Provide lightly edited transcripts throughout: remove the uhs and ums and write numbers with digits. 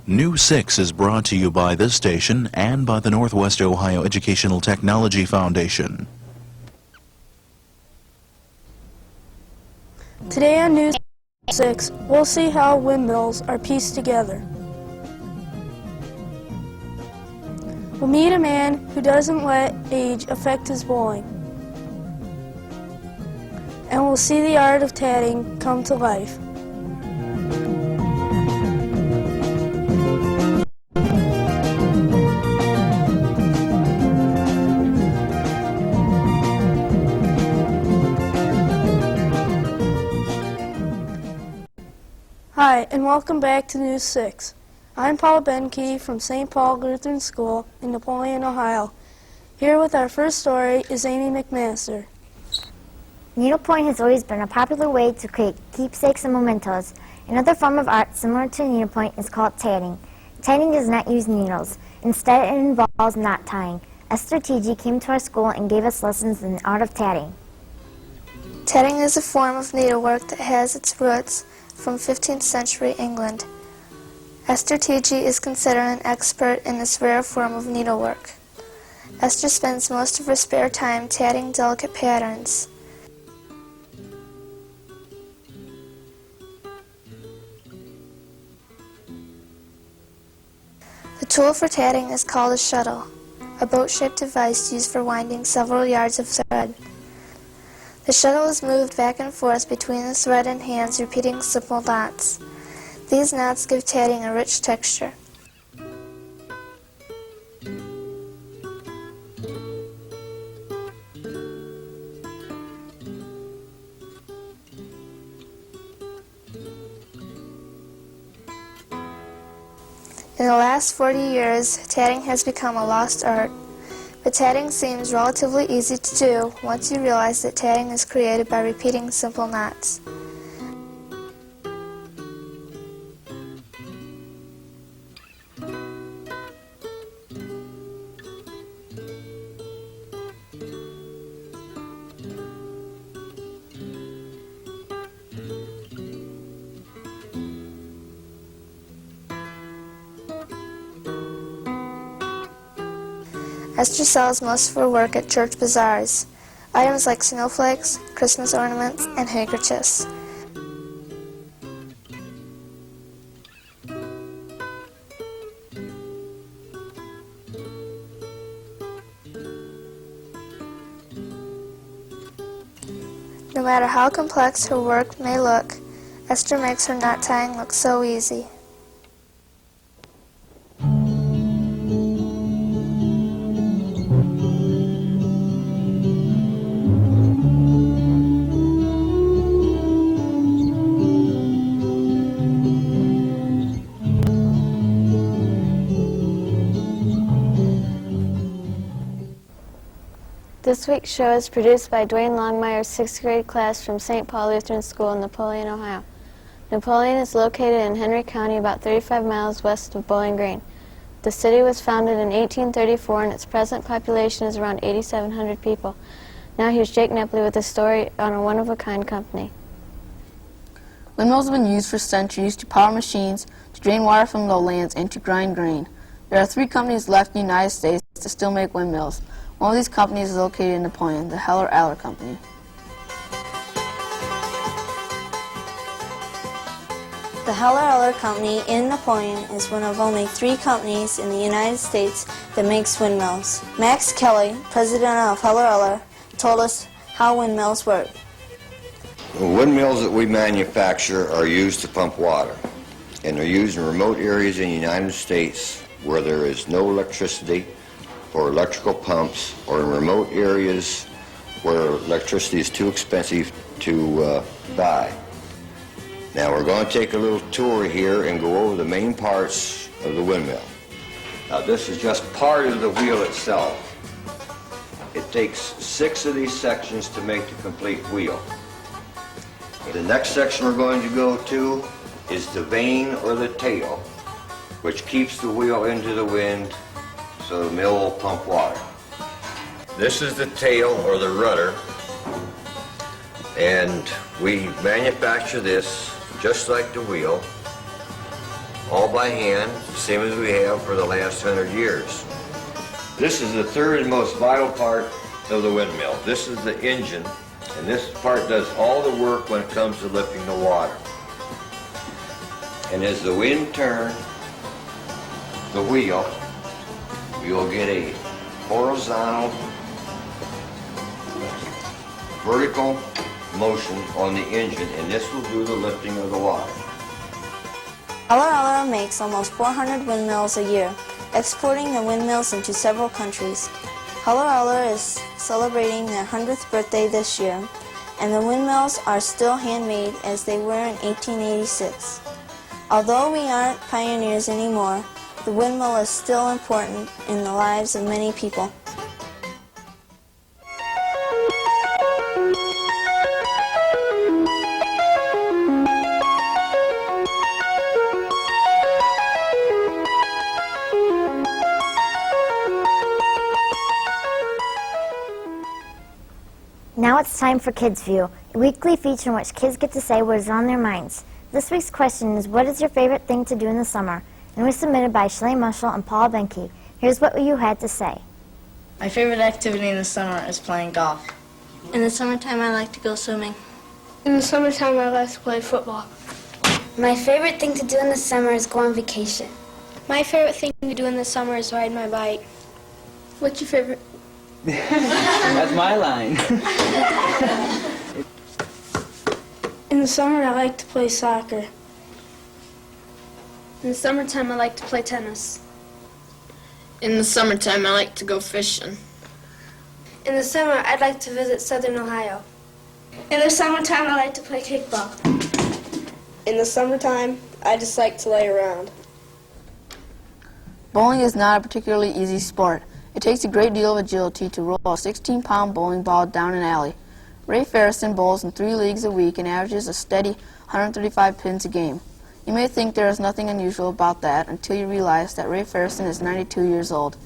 New 6 is brought to you by this station and by the Northwest Ohio Educational Technology Foundation. Today on News 6, we'll see how windmills are pieced together. We'll meet a man who doesn't let age affect his bowling. And we'll see the art of tatting come to life. Hi, and welcome back to News 6. I'm Paul Benke from St. Paul Lutheran School in Napoleon, Ohio. Here with our first story is Amy McMaster. Needlepoint has always been a popular way to create keepsakes and mementos. Another form of art similar to needlepoint is called tatting. Tatting does not use needles. Instead, it involves knot tying. Esther T.G. came to our school and gave us lessons in the art of tatting. Tatting is a form of needlework that has its roots from 15th century England. Esther T.G. is considered an expert in this rare form of needlework. Esther spends most of her spare time tatting delicate patterns. The tool for tatting is called a shuttle, a boat-shaped device used for winding several yards of thread. The shuttle is moved back and forth between the thread and hands, repeating simple knots. These knots give tatting a rich texture. In the last 40 years, tatting has become a lost art. But tatting seems relatively easy to do once you realize that tatting is created by repeating simple knots. Esther sells most of her work at church bazaars, items like snowflakes, Christmas ornaments, and handkerchiefs. No matter how complex her work may look, Esther makes her knot tying look so easy. This week's show is produced by Dwayne Longmire's 6th grade class from St. Paul Lutheran School in Napoleon, Ohio. Napoleon is located in Henry County, about 35 miles west of Bowling Green. The city was founded in 1834 and its present population is around 8,700 people. Now here's Jake Nepley with a story on a one-of-a-kind company. Windmills have been used for centuries to power machines, to drain water from lowlands, and to grind grain. There are 3 companies left in the United States that still make windmills. One of these companies is located in Napoleon, the Heller Company. The Heller Company in Napoleon is one of only 3 companies in the United States that makes windmills. Max Kelly, president of Heller, told us how windmills work. The windmills that we manufacture are used to pump water, and they're used in remote areas in the United States where there is no electricity or electrical pumps, or in remote areas where electricity is too expensive to buy. Now we're going to take a little tour here and go over the main parts of the windmill. Now this is just part of the wheel itself. It takes 6 of these sections to make the complete wheel. The next section we're going to go to is the vane or the tail, which keeps the wheel into the wind so the mill will pump water. This is the tail or the rudder, and we manufacture this just like the wheel. All all by hand, same as we have for the last 100 years. This is the third and most vital part of the windmill. This is the engine, and this part does all the work when it comes to lifting the water. And as the wind turns the wheel, you'll get a horizontal, vertical motion on the engine, and this will do the lifting of the water. Heller makes almost 400 windmills a year, exporting the windmills into several countries. Heller is celebrating their 100th birthday this year, and the windmills are still handmade as they were in 1886. Although we aren't pioneers anymore, the windmill is still important in the lives of many people. Now it's time for Kids View, a weekly feature in which kids get to say what is on their minds. This week's question is, what is your favorite thing to do in the summer? And was submitted by Shalane Mushel and Paul Benke. Here's what you had to say. My favorite activity in the summer is playing golf. In the summertime, I like to go swimming. In the summertime, I like to play football. My favorite thing to do in the summer is go on vacation. My favorite thing to do in the summer is ride my bike. What's your favorite? That's my line. In the summer, I like to play soccer. In the summertime, I like to play tennis. In the summertime, I like to go fishing. In the summer, I'd like to visit Southern Ohio. In the summertime, I like to play kickball. In the summertime, I just like to lay around. Bowling is not a particularly easy sport. It takes a great deal of agility to roll a 16-pound bowling ball down an alley. Ray Ferguson bowls in 3 leagues a week and averages a steady 135 pins a game. You may think there is nothing unusual about that until you realize that Ray Ferguson is 92 years old.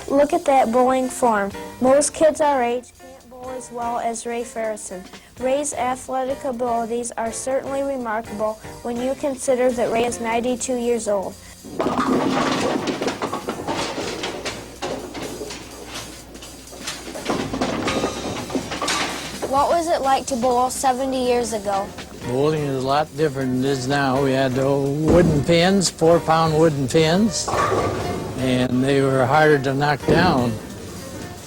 Look at that bowling form. Most kids our age can't bowl as well as Ray Ferguson. Ray's athletic abilities are certainly remarkable when you consider that Ray is 92 years old. What was it like to bowl 70 years ago? Bowling is a lot different than it is now. We had the old wooden pins, 4-pound wooden pins, and they were harder to knock down.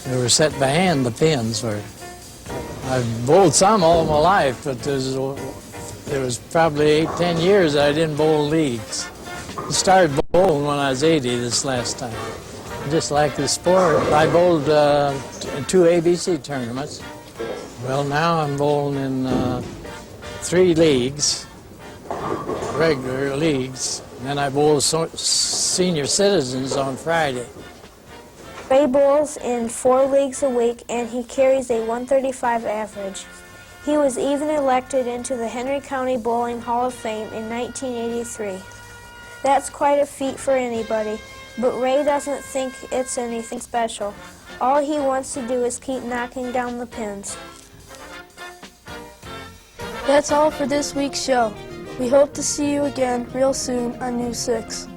They were set by hand, the pins were. I've bowled some all my life, but there was probably 8-10 years that I didn't bowl leagues. I started bowling when I was 80 this last time. I just like the sport. I bowled in 2 ABC tournaments. Well, now I'm bowling in 3 leagues, regular leagues, and then I bowl senior citizens on Friday. Ray bowls in 4 leagues a week, and he carries a 135 average. He was even elected into the Henry County Bowling Hall of Fame in 1983. That's quite a feat for anybody, but Ray doesn't think it's anything special. All he wants to do is keep knocking down the pins. That's all for this week's show. We hope to see you again real soon on News 6.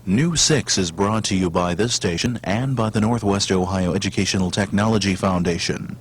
News 6 is brought to you by this station and by the Northwest Ohio Educational Technology Foundation.